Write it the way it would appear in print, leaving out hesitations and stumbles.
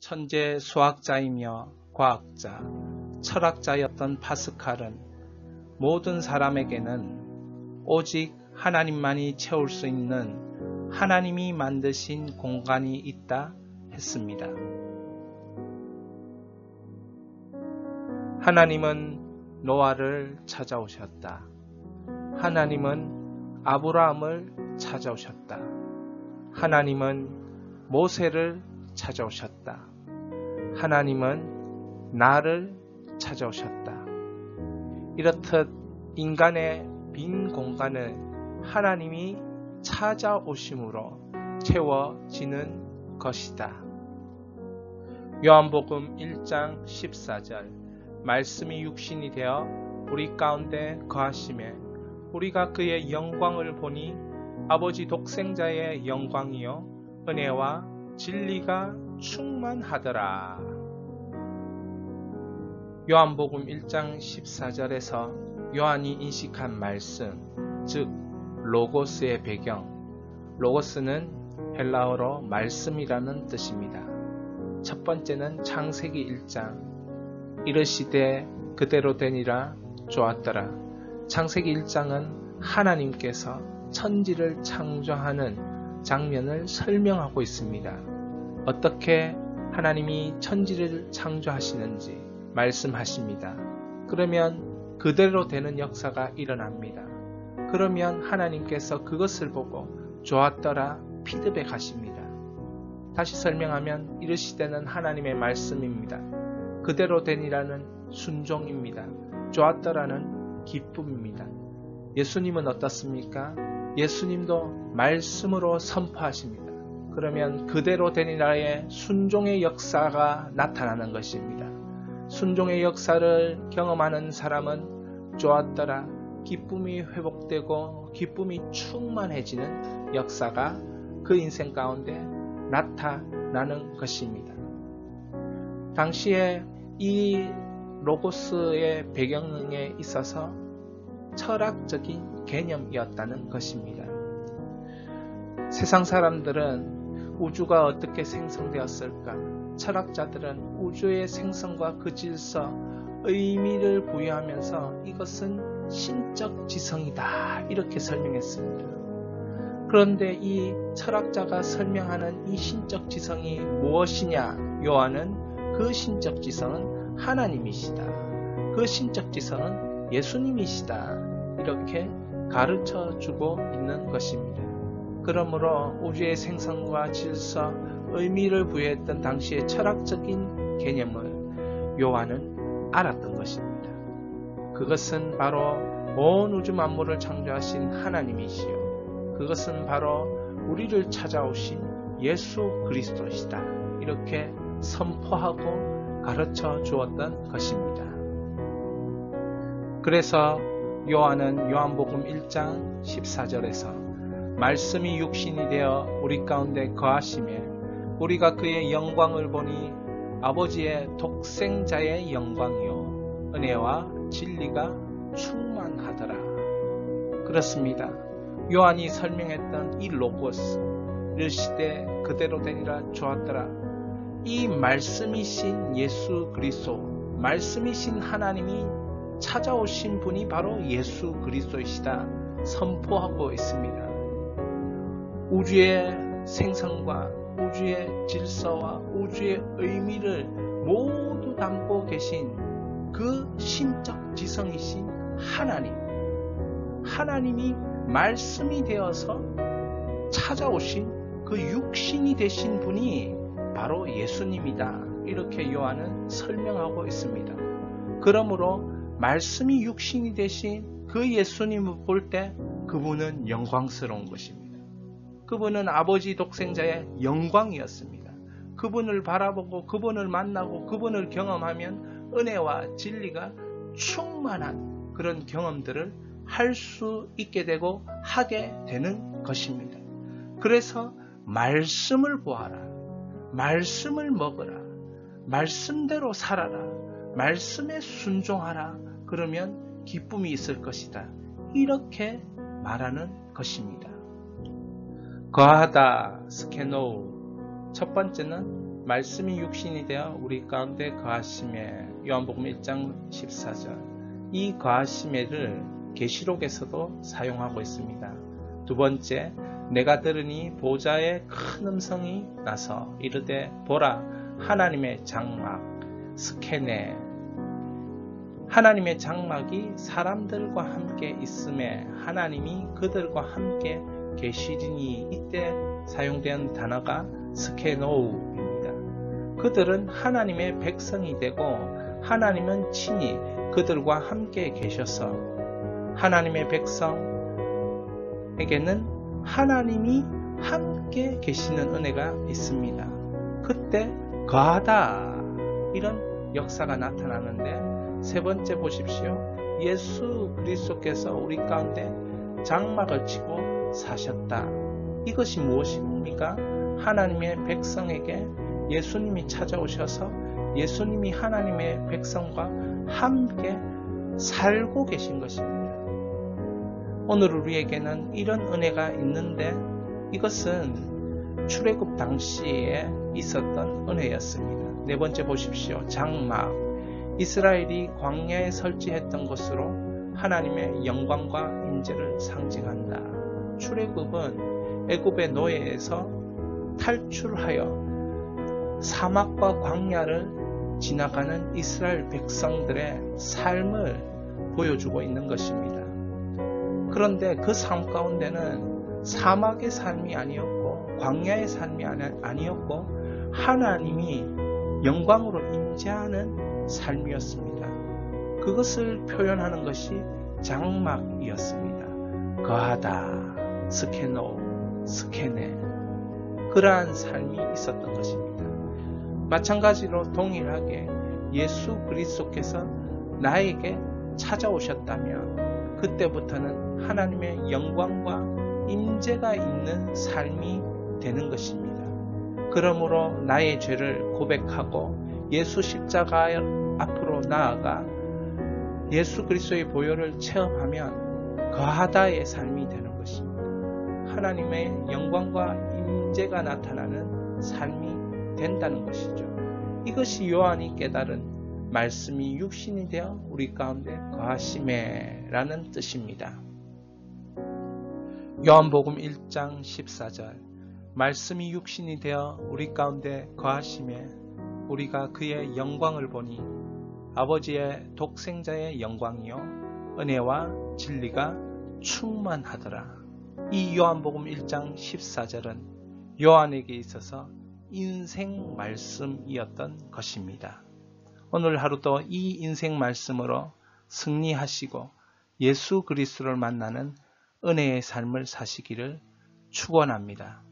천재 수학자이며 과학자, 철학자였던 파스칼은 모든 사람에게는 오직 하나님만이 채울 수 있는 하나님이 만드신 공간이 있다 했습니다. 하나님은 노아를 찾아오셨다. 하나님은 아브라함을 찾아오셨다. 하나님은 모세를 찾아오셨다. 하나님은 나를 찾아오셨다. 이렇듯 인간의 빈 공간을 하나님이 찾아오심으로 채워지는 것이다. 요한복음 1장 14절 말씀이 육신이 되어 우리 가운데 거하심에 우리가 그의 영광을 보니 아버지 독생자의 영광이요 은혜와 진리가 충만하더라. 요한복음 1장 14절에서 요한이 인식한 말씀, 즉 로고스의 배경, 로고스는 헬라어로 말씀이라는 뜻입니다. 첫 번째는 창세기 1장, 이르시되 그대로 되니라 좋았더라. 창세기 1장은 하나님께서 천지를 창조하는 장면을 설명하고 있습니다. 어떻게 하나님이 천지를 창조하시는지 말씀하십니다. 그러면 그대로 되는 역사가 일어납니다. 그러면 하나님께서 그것을 보고 좋았더라 피드백하십니다. 다시 설명하면 이르시되는 하나님의 말씀입니다. 그대로 되니라는 순종입니다. 좋았더라는 기쁨입니다. 예수님은 어떻습니까? 예수님도 말씀으로 선포하십니다. 그러면 그대로 되니라의 순종의 역사가 나타나는 것입니다. 순종의 역사를 경험하는 사람은 좋았더라, 기쁨이 회복되고 기쁨이 충만해지는 역사가 그 인생 가운데 나타나는 것입니다. 당시에 이 로고스의 배경에 있어서 철학적인 개념이었다는 것입니다. 세상 사람들은 우주가 어떻게 생성되었을까? 철학자들은 우주의 생성과 그 질서, 의미를 부여하면서 이것은 신적 지성이다 이렇게 설명했습니다. 그런데 이 철학자가 설명하는 이 신적 지성이 무엇이냐? 요한은 그 신적 지성은 하나님이시다. 그 신적 지성은 예수님이시다. 이렇게 가르쳐주고 있는 것입니다. 그러므로 우주의 생성과 질서, 의미를 부여했던 당시의 철학적인 개념을 요한은 알았던 것입니다. 그것은 바로 온 우주 만물을 창조하신 하나님이시요. 그것은 바로 우리를 찾아오신 예수 그리스도시다. 이렇게 선포하고 가르쳐 주었던 것입니다. 그래서 요한은 요한복음 1장 14절에서 말씀이 육신이 되어 우리 가운데 거하시며 우리가 그의 영광을 보니 아버지의 독생자의 영광이요 은혜와 진리가 충만하더라. 그렇습니다. 요한이 설명했던 이 로고스, 이르시되 그대로 되니라 좋았더라. 이 말씀이신 예수 그리스도, 말씀이신 하나님이 찾아오신 분이 바로 예수 그리스도이시다 선포하고 있습니다. 우주의 생성과 우주의 질서와 우주의 의미를 모두 담고 계신 그 신적 지성이신 하나님, 하나님이 말씀이 되어서 찾아오신 그 육신이 되신 분이 바로 예수님이다. 이렇게 요한은 설명하고 있습니다. 그러므로 말씀이 육신이 되신 그 예수님을 볼 때 그분은 영광스러운 것입니다. 그분은 아버지 독생자의 영광이었습니다. 그분을 바라보고 그분을 만나고 그분을 경험하면 은혜와 진리가 충만한 그런 경험들을 할 수 있게 되고 하게 되는 것입니다. 그래서 말씀을 보아라. 말씀을 먹어라. 말씀대로 살아라. 말씀에 순종하라. 그러면 기쁨이 있을 것이다. 이렇게 말하는 것입니다. 거하다, 스케노우. 첫 번째는 말씀이 육신이 되어 우리 가운데 거하심에 요한복음 1장 14절 이 거하심에를 계시록에서도 사용하고 있습니다. 두 번째, 내가 들으니 보좌에 큰 음성이 나서 이르되 보라 하나님의 장막 스케네 하나님의 장막이 사람들과 함께 있음에 하나님이 그들과 함께 계시리니 이때 사용된 단어가 스케노우입니다. 그들은 하나님의 백성이 되고 하나님은 친히 그들과 함께 계셔서 하나님의 백성에게는 하나님이 함께 계시는 은혜가 있습니다. 그때 거하다 이런 역사가 나타나는데 세 번째 보십시오. 예수 그리스도께서 우리 가운데 장막을 치고 사셨다. 이것이 무엇입니까? 하나님의 백성에게 예수님이 찾아오셔서 예수님이 하나님의 백성과 함께 살고 계신 것입니다. 오늘 우리에게는 이런 은혜가 있는데 이것은 출애굽 당시에 있었던 은혜였습니다. 네 번째 보십시오. 장막. 이스라엘이 광야에 설치했던 것으로 하나님의 영광과 임재를 상징한다. 출애굽은 애굽의 노예에서 탈출하여 사막과 광야를 지나가는 이스라엘 백성들의 삶을 보여주고 있는 것입니다. 그런데 그 삶 가운데는 사막의 삶이 아니었고 광야의 삶이 아니었고 하나님이 영광으로 임재하는 삶이었습니다. 그것을 표현하는 것이 장막이었습니다. 거하다, 스케노, 스케네 그러한 삶이 있었던 것입니다. 마찬가지로 동일하게 예수 그리스도께서 나에게 찾아오셨다면 그때부터는 하나님의 영광과 임재가 있는 삶이 되는 것입니다. 그러므로 나의 죄를 고백하고 예수 십자가 앞으로 나아가 예수 그리스도의 보혈을 체험하면 거하다의 삶이 되는 것입니다. 하나님의 영광과 임재가 나타나는 삶이 된다는 것이죠. 이것이 요한이 깨달은 말씀이 육신이 되어 우리 가운데 거하심에 라는 뜻입니다. 요한복음 1장 14절 말씀이 육신이 되어 우리 가운데 거하심에 우리가 그의 영광을 보니 아버지의 독생자의 영광이요 은혜와 진리가 충만하더라. 이 요한복음 1장 14절은 요한에게 있어서 인생 말씀이었던 것입니다. 오늘 하루도 이 인생 말씀으로 승리하시고 예수 그리스도를 만나는 은혜의 삶을 사시기를 축원합니다.